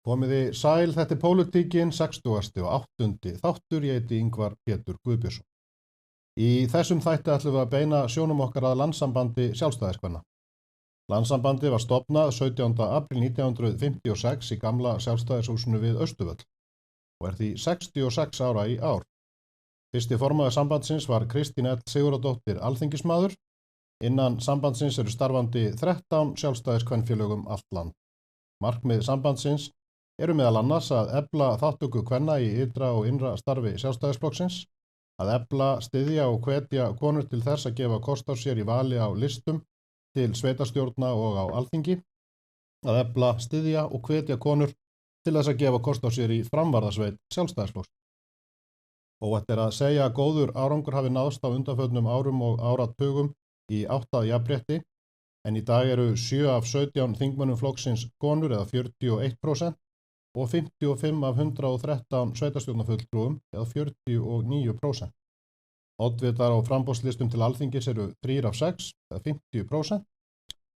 Komiði sæl, þetta Pólitíkin, 60. og 8. þáttur, ég heiti Ingvar Pétur Guðbjörnsson. Í þessum þætti ætlum við að beina sjónum okkar að Landssambandi sjálfstæðiskvenna. Landssambandi var stofnað 17. apríl 1956 í gamla sjálfstæðishúsinu við Austurvöll og er því 66 ára í ár. Fyrsti formaður sambandsins var Kristín L. Sigurðardóttir alþingismaður. Innan sambandsins eru starfandi 13 sjálfstæðiskvennfélögum allt land. Markmið sambandsins eru meðal annars að efla þátttöku kvenna í ytra og innra starfi sjálfstæðisflokksins, að efla, styðja og hvetja konur til þess að gefa kost á sér í vali á listum til sveitarstjórna og á Alþingi, að efla, styðja og hvetja konur til þess að gefa kost á sér í framvarðasveit sjálfstæðisflokks. Óhætt er að segja að góður árangur hafi náðst á undanförnum árum og áratugum í átt að jafnrétti, en í dag eru 7 af 17 þingmönnum flokksins konur eða 41% og 55 af 113 sveitarstjórnarfulltrúum eða 49%. Oddvitar á framboðslistum til Alþingis eru 3 af 6 eða 50%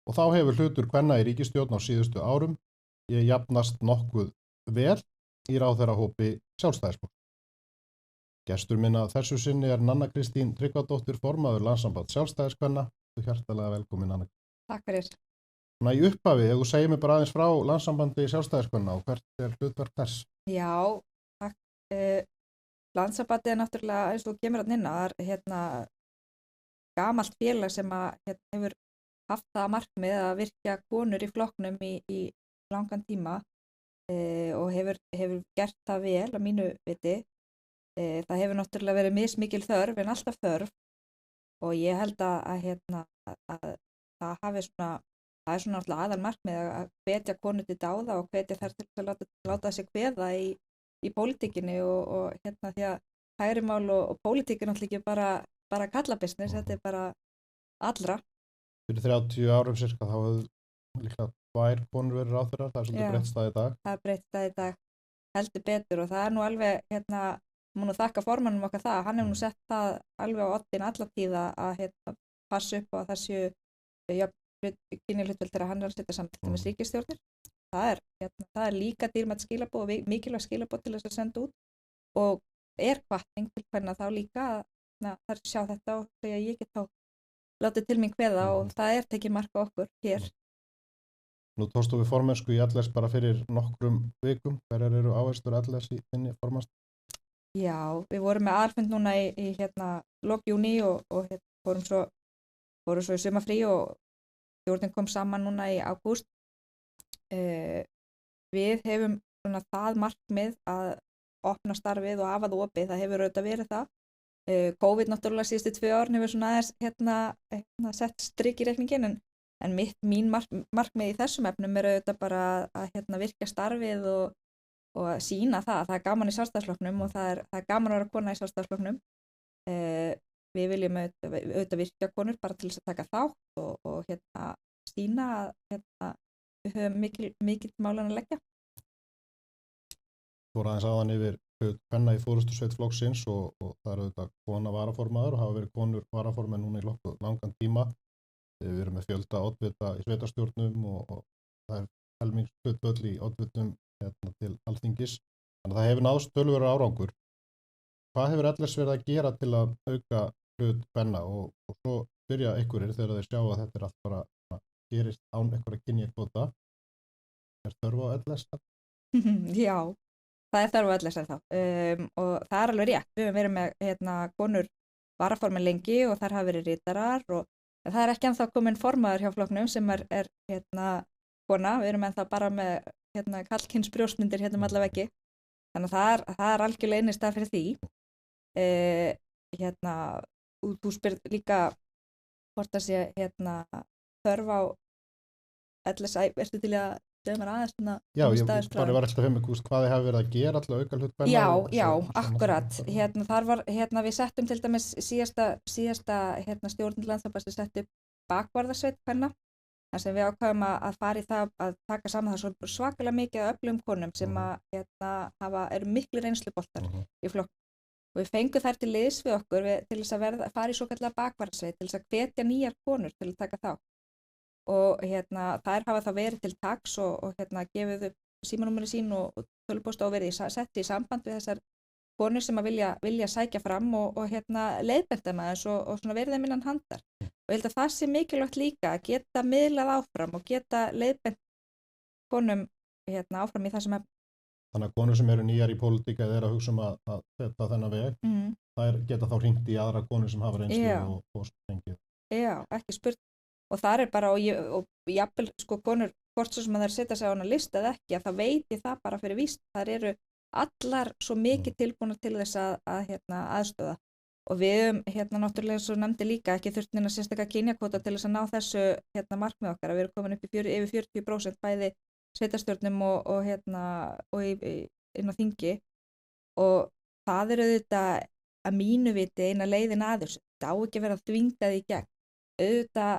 og þá hefur hlutur kvenna í ríkisstjórn á síðustu árum jafnast nokkuð vel í ráðherrahópi Sjálfstæðisflokks. Gestur minn að þessu sinni er Nanna Kristín Tryggvadóttir, formaður Landssambands sjálfstæðiskvenna. Hjartalega velkomin, Nanna. Takk fyrir. Í upphafi, ef þú segir mér bara aðeins frá Landssambandi sjálfstæðiskvenna og hvert er hlutverk þess? Já, takk. Landssambandi er náttúrulega, eins og kemur inn á, gamalt félag sem hefur haft það markmið að virkja konur í flokknum í langan tíma og hefur gert það vel að mínu viti. Það hefur náttúrulega verið mismikil þörf en alltaf þörf og ég held að það hafi svona, það er svona alltaf aðal markmið að hvetja konur til dáða og hvetja þær til að láta sig kveða í pólitíkinni og því að hægrimál og pólitík er náttúrulega ekki bara kallabusiness, þetta er bara allra. Fyrir 30 árum cirka þá hefur líklega 2 konur verið ráðherrar, það er svolítið breytt stað í dag. Það er breytt stað í dag, heldur betur og það er nú alveg, múin að þakka formannum okkar það, hann hefur nú sett það alveg á oddinn alla tíða að passa upp á að það séu kynjahlutföll þegar hann er að setja saman með ríkisstjórnir. Það er líka dýrmætt skilaboð og mikilvægt skilaboð til þess að senda út og er hvatning til hvernig þá líka að þær sjá þetta og segja ég get þá látið til mín kveða og það er tekið mark á okkur hér. Nú tókstu við formennsku í LS bara fyrir nokkrum vikum. Hverjar eru áherslur LS í þinni formennsku? Já, við vorum með aðalfund núna í lok júní og fórum svo í sumarfrí og stjórnin kom saman núna í ágúst. Við hefum svona það markmið að opna starfið og hafa það opið, það hefur auðvitað verið það. COVID náttúrulega síðustu 2 árin hefur svona aðeins sett strik í reikningin en mín markmið í þessum efnum er auðvitað bara að virkja starfið og að sýna það er gaman í sjálfstæðisflokknum og það er gaman að vera kona í sjálfstæðisflokknum. Við viljum auðvitað virkja konur bara til þess að taka þátt og sýna að við höfum mikil málan að leggja. Þú voru aðeins áðan yfir kvenna í forystusveit flokksins og það er auðvitað kona varaformaður og hafa verið konur varaformenn núna í langan tíma. Við erum með fjölda oddvita í sveitarstjórnum og það er helmingshlutföll í oddvitum til Alþingis. Þannig að það hefur náðst töluverður árangur. Hvað hefur LS verið að gera til að auka hlut kvenna og svo byrja einhverjir þegar þeir sjá að þetta er allt bara gerist án einhverja kynjakvóta? Er þörf á LS? Já, það er þörf á LS þá. Og það er alveg rétt. Við höfum verið með konur varaformenn lengi og þær hafa verið ritarar og það er ekki ennþá komin formaður hjá flokknum sem er kona. Við erum ennþá bara með kallkyns brjóstmyndir alla veggi. Þannig að það er algjörlega einnig stað fyrir því. Þú spyrir líka hvort það sé þörf á LSI, ertu til að segja mér aðeins svona? Já, ég bara var alltaf hvað þið hafi verið að gera alltaf auka hlut kvenna? Já, akkurat. Þar var, við settum til dæmis síðasta stjórn Landssambandsins sett upp bakvarðarsveit kvenna. Þar sem við ákváðum að fara í það að taka saman það svo svakalega mikið af öflugum konum sem eru miklu reynsluboltar í flokk. Og við fengum þær til liðs við okkur til þess að fara í svokallaða bakvarðarsveit til þess að hvetja nýjar konur til að taka þátt. Og þær hafa þá verið til taks og gefið upp símanúmerið sín og tölvupósta og verið sett í samband við þessar konur sem að vilja sækja fram og leiðbenda með þess og svona verið þeim innan handar. Og ég held að það sé mikilvægt líka að geta miðlað áfram og geta leiðbend konum áfram í það sem Þannig að konur sem eru nýjar í pólitík eða eru að hugsa að þetta þennan veg, þær geta þá hringt í aðra konur sem hafa reynslu og fengið. Já, ekki spurt. Og það er bara, og jafnvel sko konur, hvort svo sem að þær setja sig á hana lista eða ekki, að það veit ég það bara fyrir víst. Þær eru allar svo mikið tilbúnar til þess að aðstoða. Og við náttúrulega svo nefndi líka ekki þurft neina sérstaka kynjakvóta til þess að ná þessu markmið okkar, að við erum komin upp í yfir 40% bæði sveitarstjórnum og inn á þingi. Og það er auðvitað að mínu viti eina leiðin að þessu. Það á ekki að vera þvingað í gegn. Auðvitað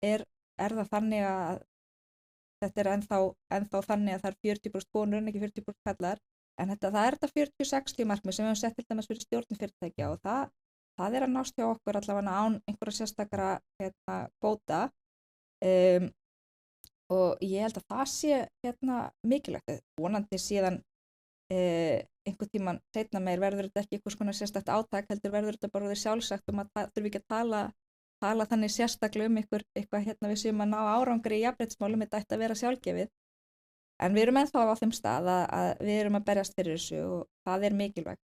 er það þannig að þetta er ennþá þannig að það er 40% konur en ekki 40% kallar, en það er þetta 40-60 markmið sem við höfum sett til dæmis fyrir stjórnarfyrirtækja og það er að nást hjá okkur allavega án einhverja sérstakra kvóta og ég held að það sé mikilvægt. Vonandi síðan einhvern tímann seinna meir verður þetta ekki einhvers konar sérstakt átak, heldur verður þetta bara sjálfsagt og maður þurfi ekki að tala þannig sérstaklega eitthvað við séum að ná árangri í jafnréttismálum, þetta ætti að vera sjálfgefið. En við erum ennþá á þeim stað að við erum að berjast fyrir þessu og það er mikilvægt.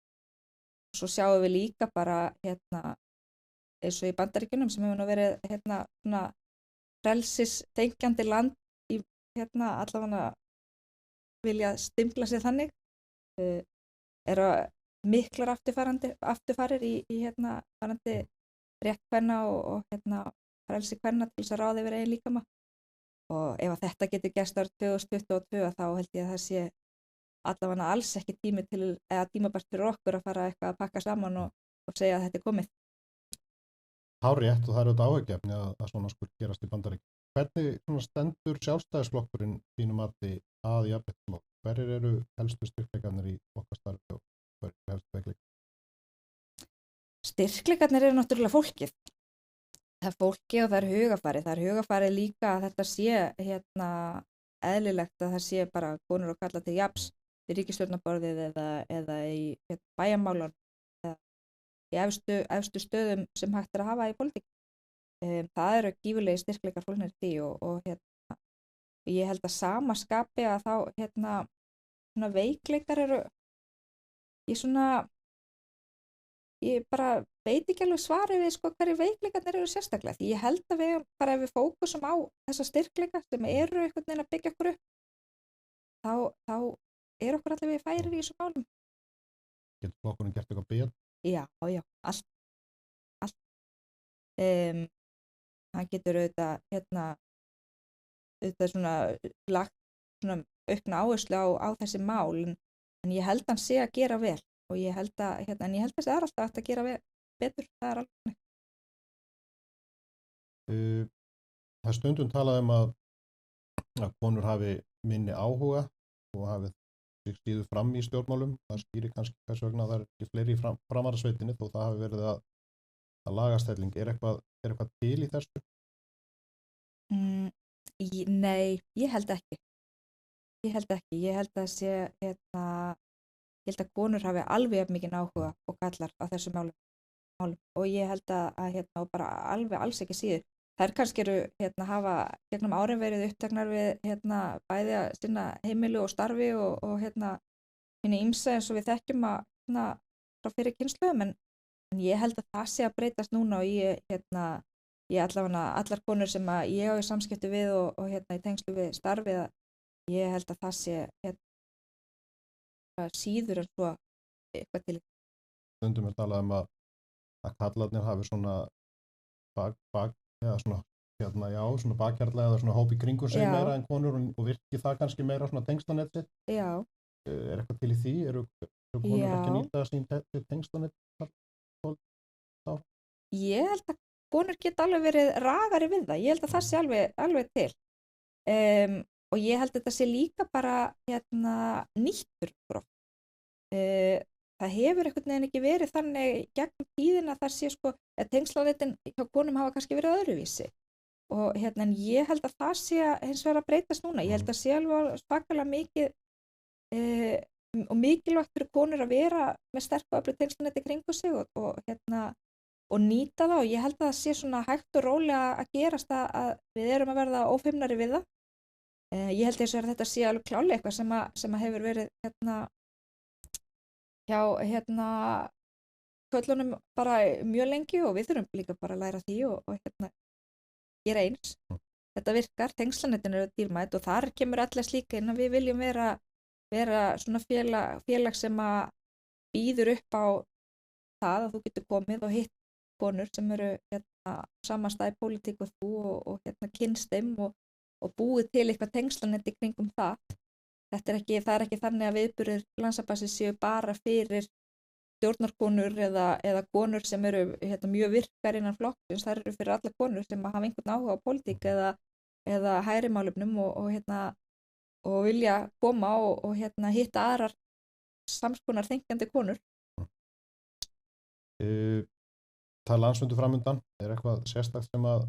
Og svo sjáum við líka bara eins og í Bandaríkjunum sem hefur nú verið svona frelsistengjandi land í allavega vilja stimpla sig þannig. Eru miklar afturfarir í varðandi rétt kvenna og frelsi kvenna til þess að ráða yfir eigin líkama. Og ef að þetta getur gerst árið 2022 þá held ég að það sé allavega alls ekki tímabært fyrir okkur að fara eitthvað að pakka saman og segja að þetta er komið. Hárrétt og það er auðvitað áhyggjuefni að svona skuli gerast í Bandaríkjunum. Hvernig stendur Sjálfstæðisflokkurinn þínu mati að jafnréttismálum? Hverjir eru helstu styrkleikarnir í okkar starfi og hverjir eru helstu veikleikar? Styrkleikarnir eru náttúrulega fólkið. Það er fólkið og það er hugarfarið. Það er hugarfarið líka að þetta sé eðlilegt að það sé bara konur og kalla til jafns í ríkisstjórnarborðið eða í bæjarmálunum eða í efstu stöðum sem hægt er að hafa í pólitík. Það eru gífurlegir styrkleikar fólknir því og ég held að sama skapi að þá svona veikleikar eru ég bara veit ekki alveg svarið við hverju veikleikarnir eru sérstaklega því ég held að við bara ef við fókusum á þessa styrkleika sem eru einhvern veginn að byggja okkur upp þá er okkur allir við færir í þessu málum. Getur flokkurinn gert eitthvað betur? Já, allt. Hann getur auðvitað svona lagt svona aukna áherslu á þessi mál en ég held að hann sé að gera vel og ég held að það er alltaf hægt að gera betur, það er alveg. Það er stundum talað að konur hafi minni áhuga og hafi sig síður fram í stjórnmálum. Það skýrir kannski hvers vegna það er ekki fleiri í framvarðarsveitinni þó það hafi verið að lagastelling. Er eitthvað til í þessu? Nei, ég held ekki. Ég held að sé ég held að konur hafi alveg jafn mikinn áhuga og kallar á þessu málum og ég held að bara alveg alls ekki síður. Þær kannski eru hafa gegnum árin verið uppteknar við bæði að sinna heimilu og starfi og hinni ýmsa eins og við þekkjum frá fyrir kynslóðum en ég held að það sé að breytast núna og ég allavega allar konur sem ég á í samskipti við og í tengslu við starfið ég held að það sé síður en svo eitthvað til. Stundum er talað að kallarnir hafi svona eða svona bakhjarla eða svona hóp í kringu sig meira en konur og virki það kannski meira svona tengslanett sitt. Já. Er eitthvað til í því? Eru konur ekki að nýta sín tengslanett? Ég held að konur geta alveg verið ragari við það. Ég held að það sé alveg til. Og ég held að þetta sé líka bara nýttur gróft. Það hefur einhvern veginn ekki verið þannig gegnum tíðina að það sé að tengslanetin hjá konum hafa kannski verið öðruvísi. Og en ég held að það sé hins vegar að breytast núna. Ég held að sé alveg svakalega mikið og mikilvægt fyrir konur að vera með sterk og öflug tengslanet í kringu sig og nýta það og ég held að það sé svona hægt og rólega að gerast að við erum að verða ófeimnari við það. Ég held að þetta sé alveg klálega eitthvað sem að hefur verið hjá köllunum bara mjög lengi og við þurfum líka bara að læra því og gera eins. Þetta virkar, tengslanetin eru dýrmætt og þar kemur allir slíka inn að við viljum vera svona félag sem að býður upp á það að þú getur komið og hitt konur sem eru samanstæði pólitík og þú og kynnst þeim og búið til eitthvað tengslanett í kringum það. Það er ekki þannig að viðburðir Landssambandsins séu bara fyrir stjórnarkonur eða konur sem eru mjög virkar innan flokksins, það eru fyrir alla konur sem hafa einhvern áhuga á pólitík eða hægri málefnum og vilja koma og hitta aðrar samskonar þenkjandi konur. Það landsfundur framundan, eitthvað sérstakt sem að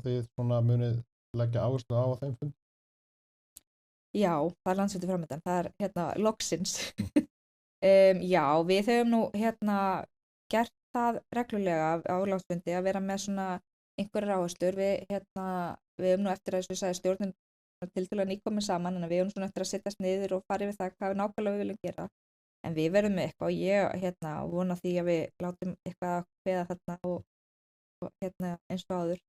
þið svona munið leggja áherslu á þeim fund? Já, það landsfundur framundan, það er loksins. Já, við höfum nú gert það reglulega á landsfundi að vera með svona einhverjar áherslur. Við höfum nú eftir að þessu sagði stjórnin tiltölulega nýkomin saman en við höfum svona eftir að setjast niður og fara yfir það hvað við nákvæmlega við viljum gera. En við verðum með eitthvað og ég vona því að við látum eitthvað að kveða þarna og eins og áður.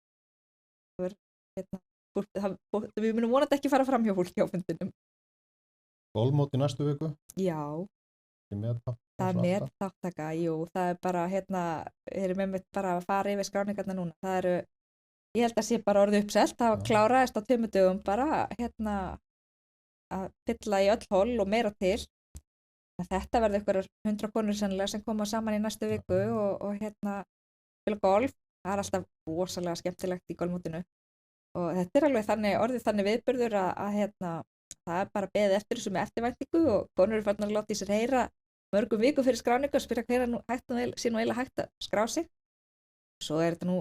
Við munum vonandi ekki fara fram hjá fólki á fundinum. Golfmót í næstu viku? Já. Það er metþátttaka, jú, það er bara, erum einmitt bara að fara yfir skráningarna núna. Það eru, ég held að sé bara orðið uppselt, það var kláraðist á 2 dögum bara, að fylla í öll hol og meira til. Þetta verður einhverjar 100 konur sennilega sem koma saman í næstu viku og spila golf. Það er alltaf rosalega skemmtilegt í golfmótinu. Og þetta er alveg orðið þannig viðburður að það er bara beðið eftir þessu með eftirvæntingu og konur eru farnar að láta í sér heyra mörgum vikum fyrir skráningu og spyrja hver sé nú eiginlega hægt að skrá sig. Svo er þetta nú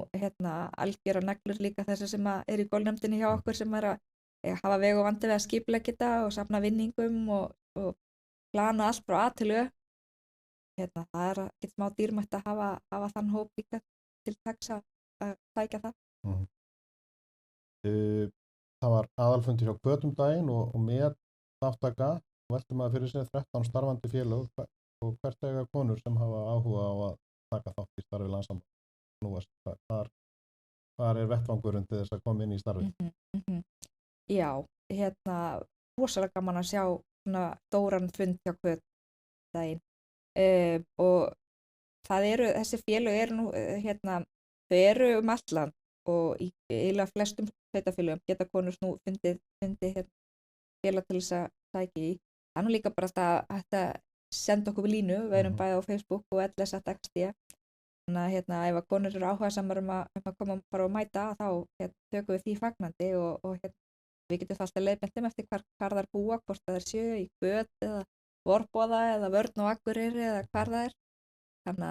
algjörar neglur líka þessi sem er í golfnefndinni hjá okkur sem er að hafa veg og vandi við að skipuleggja þetta og safna vinningum og plana allt frá A til Ö. Það er ekkert smá dýrmætt að hafa þann hóp líka til taks að tækja það. Það var aðalfundur hjá Hvötum daginn og með þáttaka velti maður fyrir sér 13 starfandi félög og hvert eiga konur sem hafa áhuga á að taka þátt í starfi Landssambandsins. Hvar er vettvangurinn til þess að koma inn í starfið? Já, rosalega gaman að sjá svona stóran fund hjá Hvötum daginn og þessi félög eru nú þau eru allt land og í eiginlega flestum sveitarfélögum geta konur nú fundið félag til þess að sækja í. Það er nú líka bara hægt að senda okkur við línu, við erum bæði á Facebook og LS@XD. Þannig að ef að konur eru áhugasamar að koma bara og mæta þá tökum við því fagnandi og við getum það alltaf leiðbent eftir hvar þær búa, hvort það séu í Hvöt eða Vorboða eða Vörn og Akureyri eða hvar það er. Þannig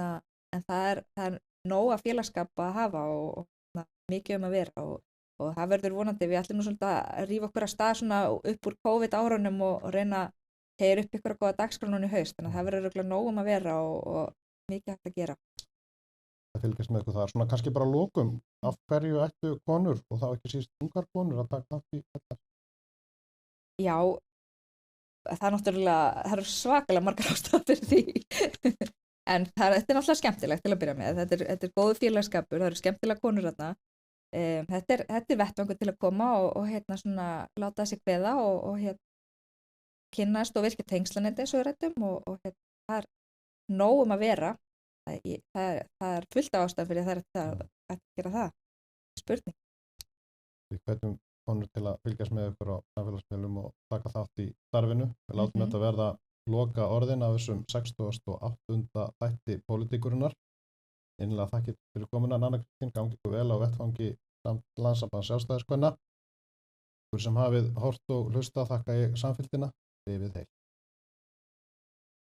að en það er nóg að félagsskap að hafa og mikið að vera og það verður vonandi, við ætlum nú svolítið að rífa okkur að stað svona upp úr COVID-árunum og reyna að heyra upp ykkur að góða dagskránun í haust, þannig að það verður örugglega nóg að vera og mikið hægt að gera. Það fylgist með ykkur þar, svona kannski bara lokum, af hverju ættu konur og þá ekki síst ungar konur að taka þátt í þetta? Já, það eru svakalega margar ástæður fyrir því, en þetta er náttúrulega skemmtilegt til að byrja með, þetta er góður félagsskapur, það eru skemmtilega konur þarna. Þetta er vettvangur til að koma og svona láta þessi kveða og kynnast og virka tengslanetti eins og við ræddum og það er nóg að vera. Það er fullt af ástæðum fyrir að gera það. Spurning. Við hvetjum konur til að fylgjast með ykkur á samfélagsmiðlum og taka þátt í starfinu. Við látum þetta verða loka orðin af þessum 68. þætti Pólitíkurinnar. Innilega þakkir fyrir komuna, Nanna Kristín, gangi ykkur vel á vettvangi Landssambands sjálfstæðiskvenna. Ykkur sem hafið hort og hlustað þakka ég samfylgdina, lifið heil.